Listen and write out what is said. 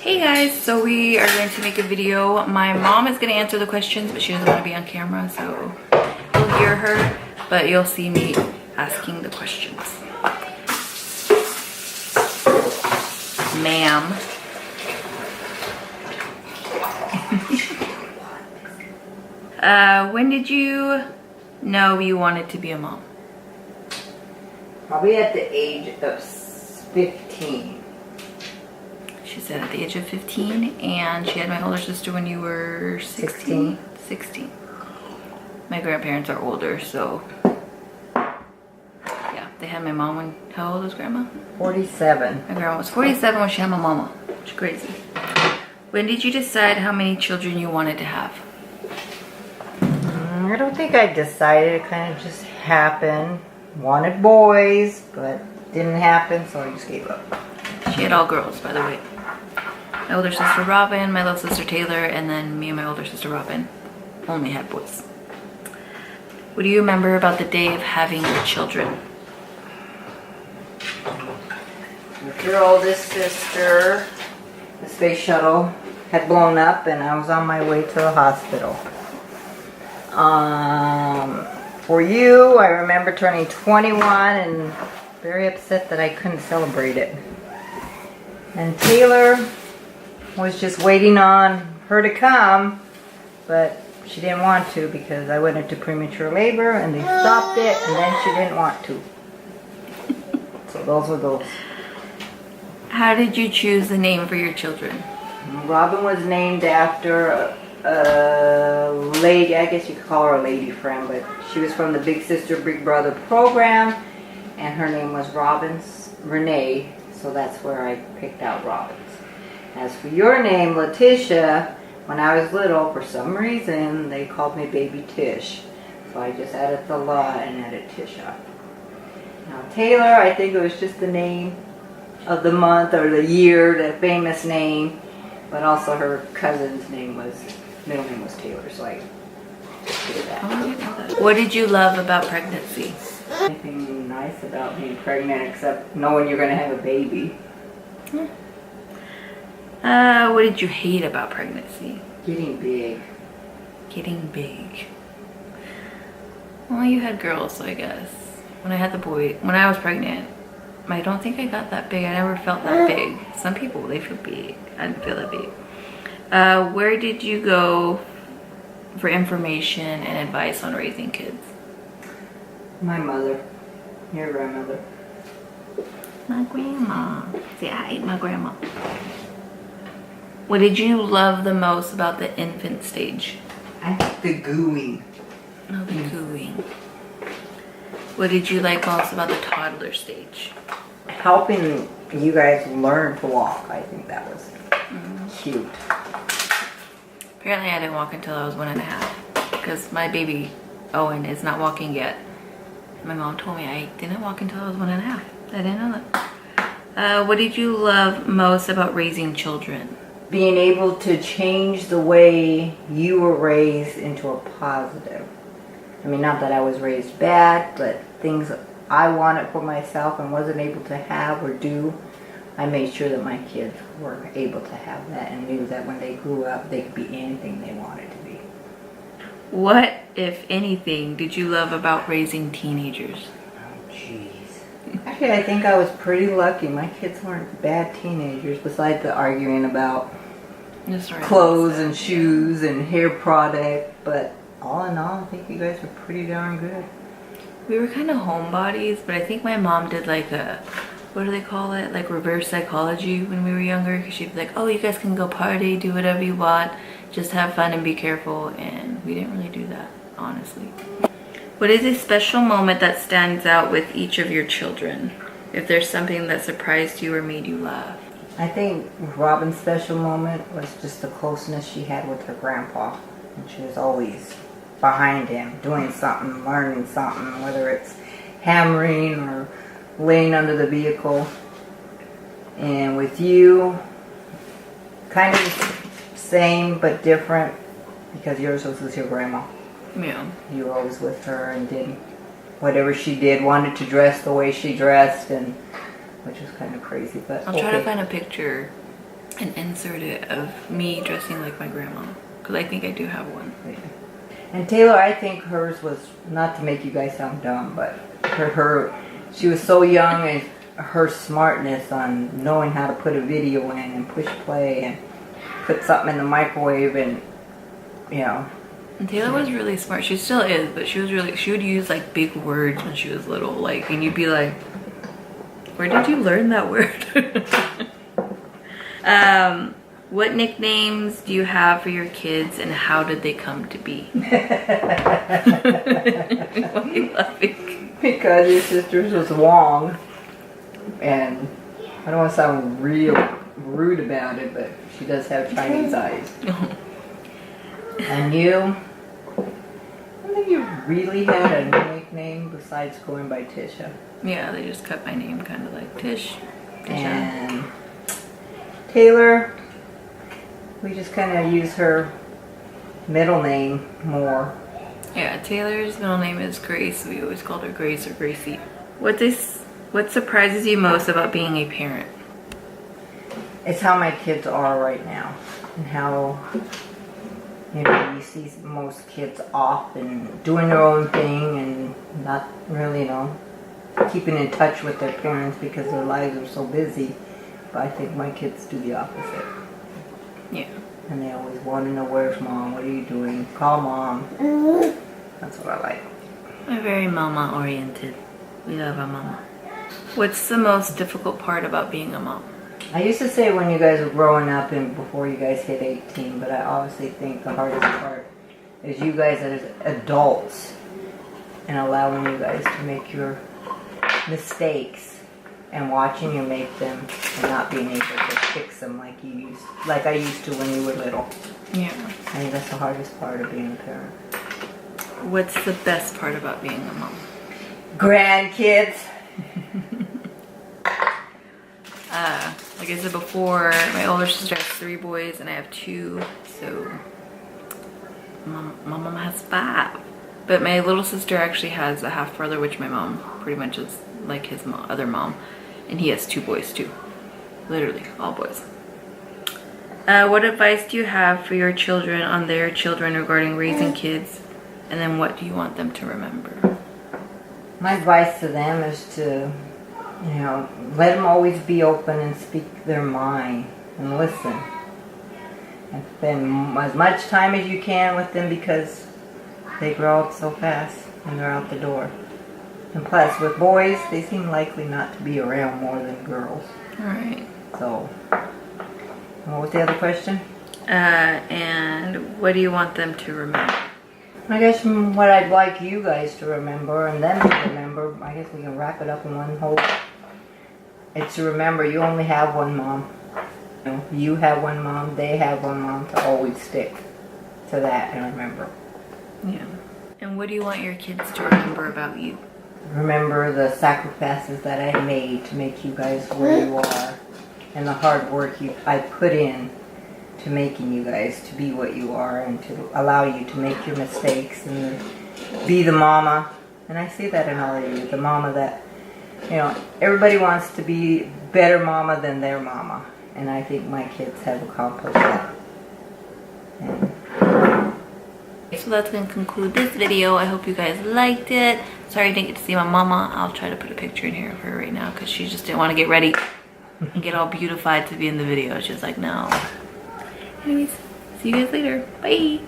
Hey guys, so we are going to make a video. My mom is going to answer the questions, but she doesn't want to be on camera, so you'll hear her, but you'll see me asking the questions. Ma'am. When did you know you wanted to be a mom? Probably at the age of 15. She said at the age of 15, and she had my older sister when you were 16? 16. My grandparents are older, so yeah, they had my mom when, how old was grandma? 47. My grandma was 47 when she had my mama. It's crazy. When did you decide how many children you wanted to have? I don't think I decided. It kind of just happened. Wanted boys, but didn't happen, so I just gave up. She had all girls, by the way. My older sister Robin, my little sister Taylor, and then me and my older sister Robin only had boys. What do you remember about the day of having your children? With your oldest sister, the space shuttle had blown up, and I was on my way to the hospital. For you, I remember turning 21 and very upset that I couldn't celebrate it. And Taylor was just waiting on her to come, but she didn't want to because I went into premature labor and they stopped it, and then she didn't want to. So those were those. How did you choose the name for your children? Robin was named after a lady, I guess you could call her a lady friend, but she was from the Big Sister Big Brother program, and her name was Renee, so that's where I picked out Robin's. As for your name, Latisha, when I was little, for some reason, they called me Baby Tish, so I just added the la and added Tisha. Now Taylor, I think it was just the name of the month or the year, the famous name, but also her cousin's middle name was Taylor, so I just did that. What did you love about pregnancy? Anything nice about being pregnant except knowing you're going to have a baby? What did you hate about pregnancy? Getting big. Getting big. Well, you had girls, so I guess. When I had the boy, when I was pregnant, I don't think I got that big. I never felt that big. Some people, they feel big. I didn't feel that big. Where did you go for information and advice on raising kids? My mother. Your grandmother. My grandma. See, I ate my grandma. What did you love the most about the infant stage? I think the gooing. Oh, the gooing. What did you like most about the toddler stage? Helping you guys learn to walk. I think that was cute. Apparently I didn't walk until I was 1.5 because my baby Owen is not walking yet. My mom told me I didn't walk until I was 1.5. I didn't know that. What did you love most about raising children? Being able to change the way you were raised into a positive. I mean, not that I was raised bad, but things I wanted for myself and wasn't able to have or do, I made sure that my kids were able to have that and knew that when they grew up, they could be anything they wanted to be. What, if anything, did you love about raising teenagers? Oh, jeez. Actually, I think I was pretty lucky. My kids weren't bad teenagers, besides the arguing about clothes and shoes and hair product. But all in all, I think you guys were pretty darn good. We were kind of homebodies, but I think my mom did like a, what do they call it? Like reverse psychology when we were younger. Because she'd be like, oh, you guys can go party, do whatever you want, just have fun and be careful. And we didn't really do that, honestly. What is a special moment that stands out with each of your children? If there's something that surprised you or made you laugh. I think Robin's special moment was just the closeness she had with her grandpa. And she was always behind him, doing something, learning something, whether it's hammering or laying under the vehicle. And with you, kind of the same but different, because yours was with your grandma. Yeah. You were always with her and did whatever she did, wanted to dress the way she dressed, and which was kind of crazy, but I'll try to find a picture and insert it of me dressing like my grandma. Because I think I do have one. And Taylor, I think hers was, not to make you guys sound dumb, but she was so young, and her smartness on knowing how to put a video in and push play and put something in the microwave, and you know. And Taylor was really smart. She still is, but she would use like big words when she was little, like, and you'd be like, where did you learn that word? What nicknames do you have for your kids, and how did they come to be? Why are you laughing? Because your sister's was Wong, and I don't want to sound real rude about it, but she does have Chinese eyes. And you, I don't think you really had a nickname besides going by Tisha. Yeah, they just cut my name kind of like Tish. Tisha. And Taylor, we just kind of use her middle name more. Yeah, Taylor's middle name is Grace. We always called her Grace or Gracie. What surprises you most about being a parent? It's how my kids are right now, and how, you know, you see most kids off and doing their own thing and not really, you know, keeping in touch with their parents because their lives are so busy. But I think my kids do the opposite. Yeah. And they always want to know, where's mom? What are you doing? Call mom. That's what I like. We're very mama oriented. We love our mama. What's the most difficult part about being a mom? I used to say when you guys were growing up and before you guys hit 18, but I honestly think the hardest part is you guys as adults and allowing you guys to make your mistakes and watching you make them and not being able to fix them like I used to when you were little. Yeah. I think that's the hardest part of being a parent. What's the best part about being a mom? Grandkids. Like I said before, my older sister has 3 boys and I have 2, so my mom has 5. But my little sister actually has a half brother, which my mom pretty much is like his other mom, and he has 2 boys too. Literally, all boys. What advice do you have for your children on their children regarding raising kids, and then what do you want them to remember? My advice to them is to, you know, let them always be open and speak their mind and listen. And spend as much time as you can with them because they grow up so fast and they're out the door. And plus, with boys, they seem likely not to be around more than girls. Alright. So, what was the other question? And what do you want them to remember? I guess what I'd like you guys to remember and them to remember, I guess we can wrap it up in one whole. It's to remember you only have one mom. You have one mom, they have one mom, to always stick to that and remember. Yeah. And what do you want your kids to remember about you? Remember the sacrifices that I made to make you guys where you are, and the hard work I put in to making you guys to be what you are and to allow you to make your mistakes and be the mama. And I see that in all of you, the mama that, you know, everybody wants to be better mama than their mama. And I think my kids have accomplished that. And so that's going to conclude this video. I hope you guys liked it. Sorry I didn't get to see my mama. I'll try to put a picture in here of her right now because she just didn't want to get ready and get all beautified to be in the video. She was like, no. Anyways, see you guys later. Bye.